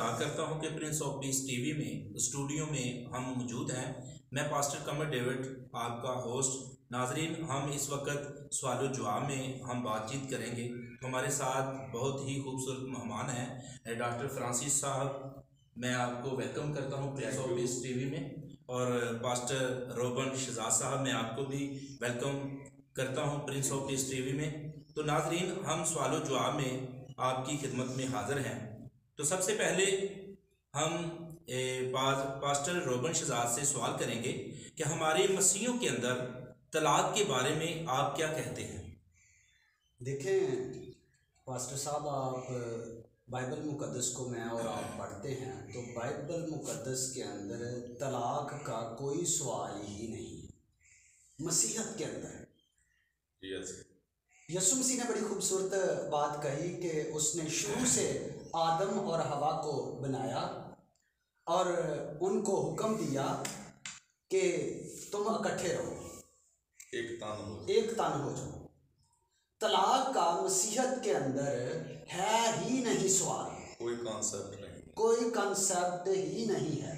अदा करता हूँ कि प्रिंस ऑफ पीस टीवी में स्टूडियो में हम मौजूद हैं। मैं पास्टर कमर डेविड आपका होस्ट। नाजरीन, हम इस वक्त सवाल जवाब में हम बातचीत करेंगे। तो हमारे साथ बहुत ही खूबसूरत मेहमान हैं डॉक्टर फ्रांसिस साहब। मैं आपको वेलकम करता हूँ प्रिंस ऑफ पीस टीवी में। और पास्टर रोबन शहजाद साहब, मैं आपको भी वेलकम करता हूँ प्रिंस ऑफ पीस टीवी में। तो नाजरीन, हम सवाल जवाब में आपकी खिदमत में हाजिर हैं। तो सबसे पहले हम पास्टर रोबन शहजाद से सवाल करेंगे कि हमारे मसीहों के अंदर तलाक के बारे में आप क्या कहते हैं। देखें पास्टर साहब, आप बाइबल मुकद्दस को मैं और आप पढ़ते हैं तो बाइबल मुकद्दस के अंदर तलाक का कोई सवाल ही नहीं है। मसीहत के अंदर यीशु मसीह ने बड़ी खूबसूरत बात कही कि उसने शुरू से आदम और हवा को बनाया और उनको हुक्म दिया कि तुम इकट्ठे रहो, एक तन हो जाओ। तलाक का मसीहत के अंदर है ही नहीं सवाल, कोई कॉन्सेप्ट ही नहीं है।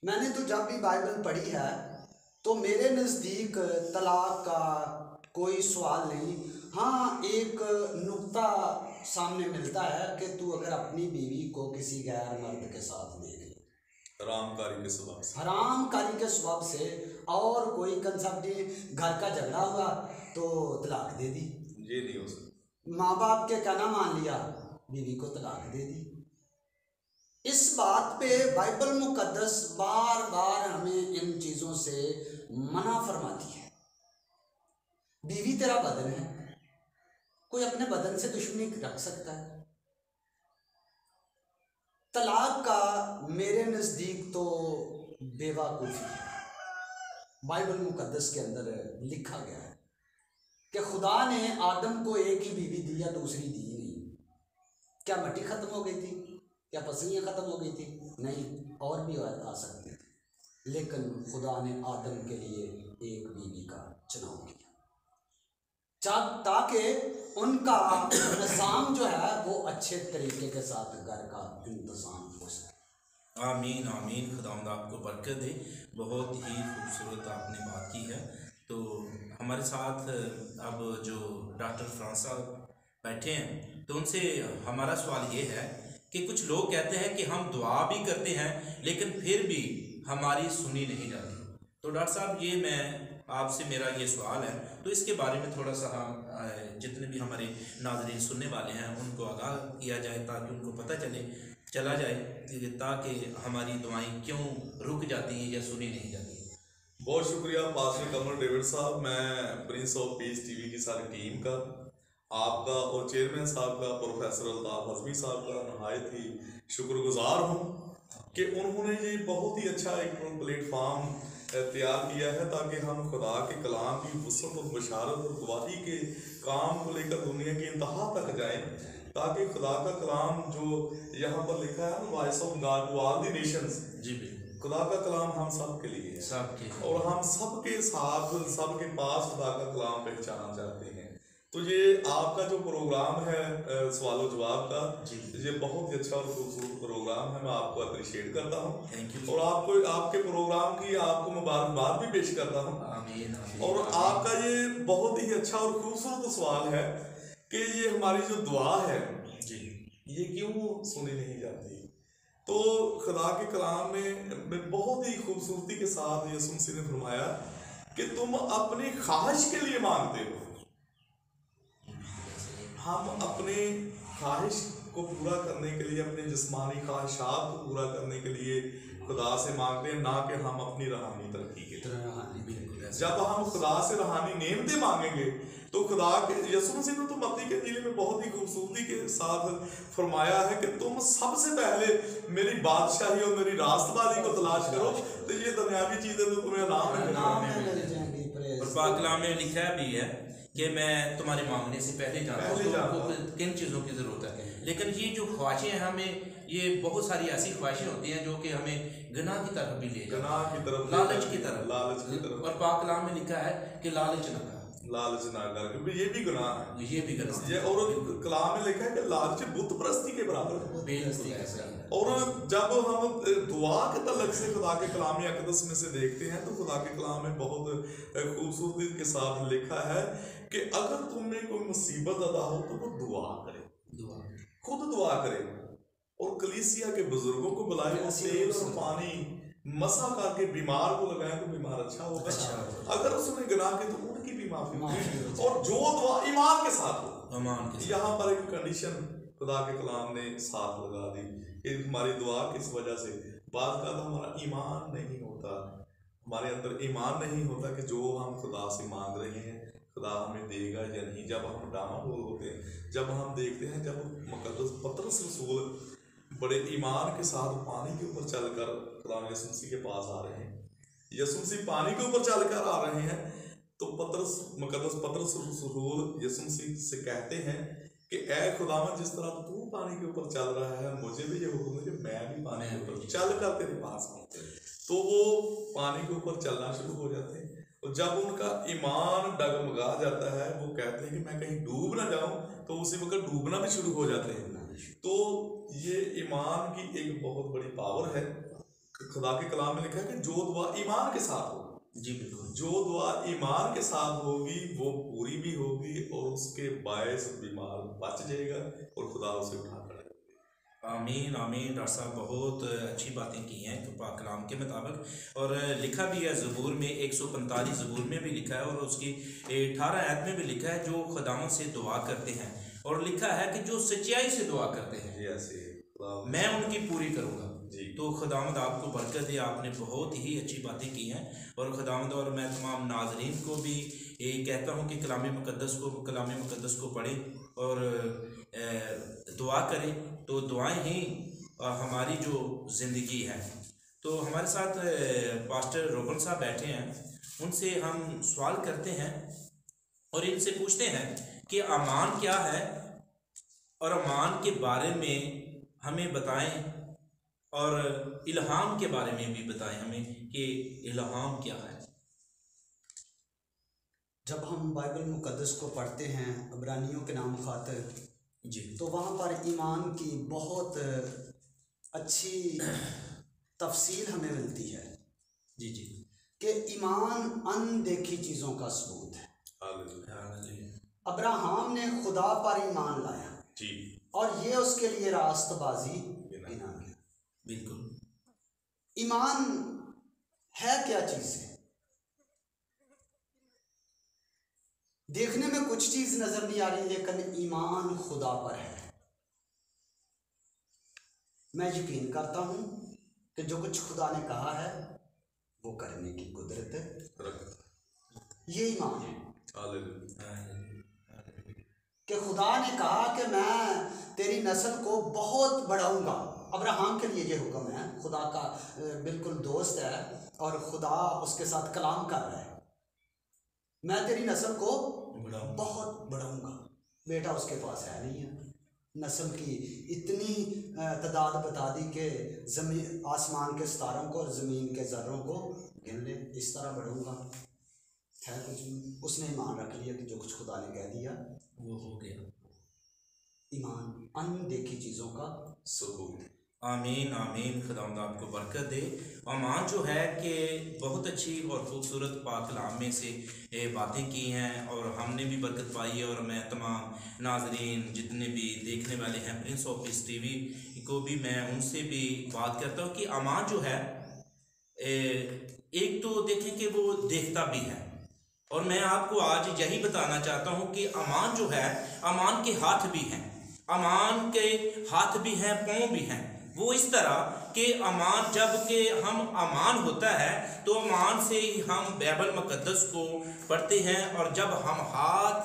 मैंने तो जब भी बाइबल पढ़ी है तो मेरे नज़दीक तलाक का कोई सवाल नहीं। हाँ, एक नुक्ता सामने मिलता है कि तू अगर अपनी बीवी को किसी गैर मर्द के साथ देख ले, हरामकारी के स्वभाव से, और कोई कंसेप्ट नहीं। घर का झगड़ा हुआ तो तलाक दे दी, ये नहीं हो सकता। माँ बाप के कहना मान लिया, बीवी को तलाक दे दी। इस बात पे बाइबल मुकद्दस बार बार हमें इन चीज़ों से मना फरमाती है। बीवी तेरा बदन है, कोई अपने बदन से दुश्मनी रख सकता है। तलाक का मेरे नज़दीक तो बेवकूफ़ी है। बाइबल मुकद्दस के अंदर लिखा गया है कि खुदा ने आदम को एक ही बीवी दी या दूसरी दी नहीं। क्या मिट्टी ख़त्म हो गई थी? क्या पसलियाँ ख़त्म हो गई थी? नहीं, और भी आ सकती थी, लेकिन खुदा ने आदम के लिए एक बीवी का चुनाव किया ताकि उनका निज़ाम जो है वो अच्छे तरीके के साथ घर का इंतज़ाम हो सके। आमीन आमीन। खुदावंद आपको बरकत दे। बहुत ही खूबसूरत आपने बात की है। तो हमारे साथ अब जो डॉक्टर फ्रांस साहब बैठे हैं, तो उनसे हमारा सवाल ये है कि कुछ लोग कहते हैं कि हम दुआ भी करते हैं लेकिन फिर भी हमारी सुनी नहीं जाती। तो डॉक्टर साहब, ये मैं आपसे मेरा ये सवाल है, तो इसके बारे में थोड़ा सा हम जितने भी हमारे नाज़रीन सुनने वाले हैं उनको आगाह किया जाए, ताकि उनको पता चला जाए ताकि हमारी दुआएं क्यों रुक जाती हैं या सुनी नहीं जाती। बहुत शुक्रिया पास्टर कमर डेविड साहब। मैं प्रिंस ऑफ पीस टीवी की सारी टीम का, आपका और चेयरमैन साहब का, प्रोफेसर अल्ताफ हज़मी साहब का नहायत ही शुक्रगुजार हूँ कि उन्होंने ये बहुत ही अच्छा एक प्लेटफार्म तैयार किया है ताकि हम खुदा के कलाम की वुसअत और बशारत और गवाही के काम को लेकर दुनिया की इंतहा तक जाएं, ताकि खुदा का कलाम जो यहाँ पर लिखा है, voice of God to all the nations, जी बिल्कुल, खुदा का कलाम हम सब के लिए है, सबके, और हम सबके साथ सबके पास खुदा का कलाम पहुँचाना चाहते हैं। तो ये आपका जो प्रोग्राम है सवाल जवाब का, ये बहुत ही अच्छा और खूबसूरत प्रोग्राम है। मैं आपको अप्रिशिएट करता हूँ, थैंक यू, और आपको आपके प्रोग्राम की आपको मुबारकबाद भी पेश करता हूँ। आमीन, आमीन, और आपका ये बहुत ही अच्छा और खूबसूरत सवाल है कि ये हमारी जो दुआ है जी, ये क्यों सुनी नहीं जाती। तो खुदा के कलाम में बहुत ही खूबसूरती के साथ यीशु मसीह ने फरमाया कि तुम अपनी ख्वाहिश के लिए मांगते हो। हम अपने ख्वाहिश को पूरा करने के लिए, अपने जिस्मानी ख्वाहिशात को पूरा करने के लिए खुदा से मांगते हैं, ना कि हम अपनी रूहानी तरक्की के लिए। जब हम खुदा से रूहानी नेमतें मांगेंगे तो खुदा के यीशु मसीह ने तो मत्ती के इंजील में बहुत ही खूबसूरती के साथ फरमाया है कि तुम सबसे पहले मेरी बादशाही और मेरी रास्तबाजी को तलाश करो, तो ये दुनियावी चीजें तो तुम्हें नाम है। और पाक कलाम में लिखा भी है कि मैं तुम्हारे मांगने से पहले जानता हूँ तुमको किन चीज़ों की ज़रूरत है। लेकिन ये जो ख्वाहिशें हैं, हमें ये बहुत सारी ऐसी ख्वाहिशें होती हैं जो कि हमें गुनाह की तरफ भी ले जाती हैं, लालच की तरफ। और पाक कलाम में लिखा है कि लालच न कर। लालच ना कर, क्योंकि ये भी गुनाह है, ये भी गलत ये। और कलाम में लिखा है कि लालच बुत परस्ती के बराबर है। बिल्कुल ऐसा ही है। और जब हम दुआ के तलक से खुदा के कलाम अक़दस में से देखते हैं तो खुदा के कलाम में बहुत खूबसूरती के साथ लिखा है कि अगर तुम्हें कोई मुसीबत अदा हो तो वो दुआ करे, खुद दुआ करे, और कलीसिया के बुजुर्गों को बुलाए, वो तेल और पानी मसा करके बीमार को लगाए तो बीमार अच्छा होगा। अगर उसने गुनाह की तो उनकी भी माफी होगी, और जो दुआ ईमान के साथ हो। यहाँ पर एक कंडीशन खुदा के कलाम ने साथ लगा दी कि हमारी दुआ किस वजह से, बात का हमारा ईमान नहीं होता, हमारे अंदर ईमान नहीं होता कि जो हम खुदा से मांग रहे हैं खुदा हमें देगा या नहीं। जब हम डामाडोल होते हैं, जब हम देखते हैं जब मुकद्दस पतरस रसूल बड़े ईमान के साथ पानी के ऊपर चलकर खुदा यीशु मसीह के पास आ रहे हैं, यीशु मसीह पानी के ऊपर चलकर आ रहे हैं, तो मुकद्दस पतरस रसूल यीशु मसीह से कहते हैं कि ऐ खुदावंद, जिस तरह तू पानी के ऊपर चल रहा है, मुझे भी ये हुक्म है कि मैं भी पानी के ऊपर चल कर तेरे पास आऊं। तो वो पानी के ऊपर चलना शुरू हो जाते हैं, और जब उनका ईमान डगमगा जाता है, वो कहते हैं कि मैं कहीं डूब ना जाऊं, तो उसी वक्त डूबना भी शुरू हो जाते हैं। तो ये ईमान की एक बहुत बड़ी पावर है। खुदा के कलाम में लिखा है कि जो दुआ ईमान के साथ हो, जी बिल्कुल, जो दुआ ईमान के साथ होगी वो पूरी भी होगी, और उसके बायस बीमार बच जाएगा और खुदा उसे उठा कर। आमीन आमीन। डॉक्टर साहब बहुत अच्छी बातें की हैं तो पाक कलाम के मुताबिक, और लिखा भी है ज़बूर में 145 ज़बूर में भी लिखा है, और उसकी 18 आयत में भी लिखा है जो खुदावंद से दुआ करते हैं, और लिखा है कि जो सच्चाई से दुआ करते हैं मैं उनकी पूरी करूँगा। तो खुदावंद आपको बरकत दे, आपने बहुत ही अच्छी बातें की हैं। और खुदावंद, और मैं तमाम नाजरीन को भी कहता हूँ कि कलाम मुक़द्दस को पढ़ें और दुआ करें, तो दुआएं ही हमारी जो ज़िंदगी है। तो हमारे साथ पास्टर रोबन साहब बैठे हैं, उनसे हम सवाल करते हैं और इनसे पूछते हैं कि अमान क्या है, और अमान के बारे में हमें बताएं, और इल्हाम के बारे में भी बताएं हमें कि इल्हाम क्या है। जब हम बाइबल मुक़द्दस को पढ़ते हैं, इब्रानियों के नाम खातिर जी, तो वहाँ पर ईमान की बहुत अच्छी तफसील हमें मिलती है। जी जी, कि ईमान अनदेखी चीज़ों का सबूत है। अब्राहम ने खुदा पर ईमान लाया जी, और ये उसके लिए रास्तबाजी गिना गया। बिल्कुल। ईमान है क्या चीज़ है? देखने में कुछ चीज़ नज़र नहीं आ रही, लेकिन ईमान खुदा पर है। मैं यकीन करता हूँ कि जो कुछ खुदा ने कहा है वो करने की कुदरत है। ये ईमान है कि खुदा ने कहा कि मैं तेरी नस्ल को बहुत बढ़ाऊंगा। अब्राहम के लिए ये हुक्म है, खुदा का बिल्कुल दोस्त है और खुदा उसके साथ कलाम कर रहा है। मैं तेरी नस्ल को बहुत बढ़ाऊंगा। बेटा उसके पास है नहीं है, नस्ल की इतनी तादाद बता दी कि ज़मीन आसमान के सितारों को और ज़मीन के ज़र्रों को गिन ले, इस तरह बढ़ूंगा। है कुछ नहीं, उसने ईमान रख लिया कि जो कुछ खुदा ने कह दिया वो हो गया। ईमान अनदेखी चीज़ों का सबूत है। आमीन आमीन। खुदावंद आपको बरकत दे। अमान जो है कि बहुत अच्छी और ख़ूबसूरत पाक कलाम में से बातें की हैं और हमने भी बरकत पाई है, और मैं तमाम नाजरीन जितने भी देखने वाले हैं प्रिंस ऑफ पीस टीवी को भी मैं उनसे भी बात करता हूँ कि अमान जो है एक तो देखें कि वो देखता भी है, और मैं आपको आज यही बताना चाहता हूँ कि अमान जो है, अमान के हाथ भी हैं, अमान के हाथ भी हैं, पाँव भी हैं। वो इस तरह कि अमान, जब कि हम अमान होता है तो अमान से ही हम बाइबल मुक़द्दस को पढ़ते हैं, और जब हम हाथ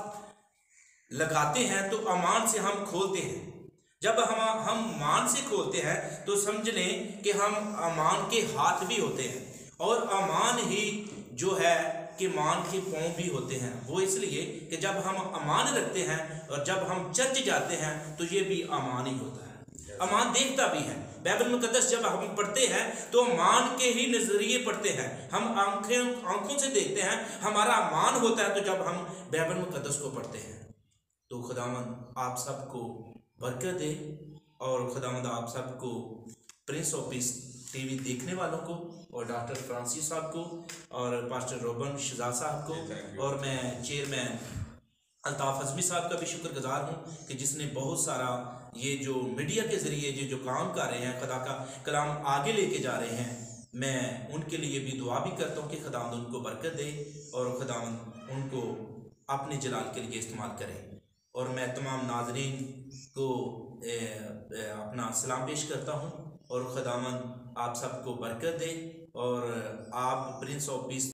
लगाते हैं तो अमान से हम खोलते हैं। जब हम मान से खोलते हैं तो समझ लें कि हम अमान के हाथ भी होते हैं, और अमान ही जो है कि मान के पाँव भी होते हैं। वो इसलिए कि जब हम अमान रखते हैं और जब हम चर्च जाते हैं तो ये भी अमान ही होता है। अमान देखता भी है, बाइबल मुकद्दस जब हम पढ़ते हैं तो मान के ही नजरिए पढ़ते हैं, हम आंखों से देखते हैं, हमारा मान होता है तो जब हम बाइबल मुकद्दस को पढ़ते हैं। तो खुदावंद आप सबको बरकत दे और खुदावंद आप सबको प्रिंस ऑफ पीस टीवी देखने वालों को और डॉक्टर फ्रांसिस साहब को और पास्टर रोबन शहजाद साहब को और मैं चेयरमैन अल्ताफ हज़मी साहब का भी शुक्रगुजार हूँ कि जिसने बहुत सारा ये जो मीडिया के ज़रिए जो काम कर रहे हैं, खुदा का कलाम आगे लेके जा रहे हैं, मैं उनके लिए भी दुआ भी करता हूँ कि खुदावंद उनको बरकत दे और खुदावंद उनको अपने जलाल के लिए इस्तेमाल करे। और मैं तमाम नाजरीन को अपना सलाम पेश करता हूँ और खुदावंद आप सबको बरकत दे और आप प्रिंस ऑफ पीस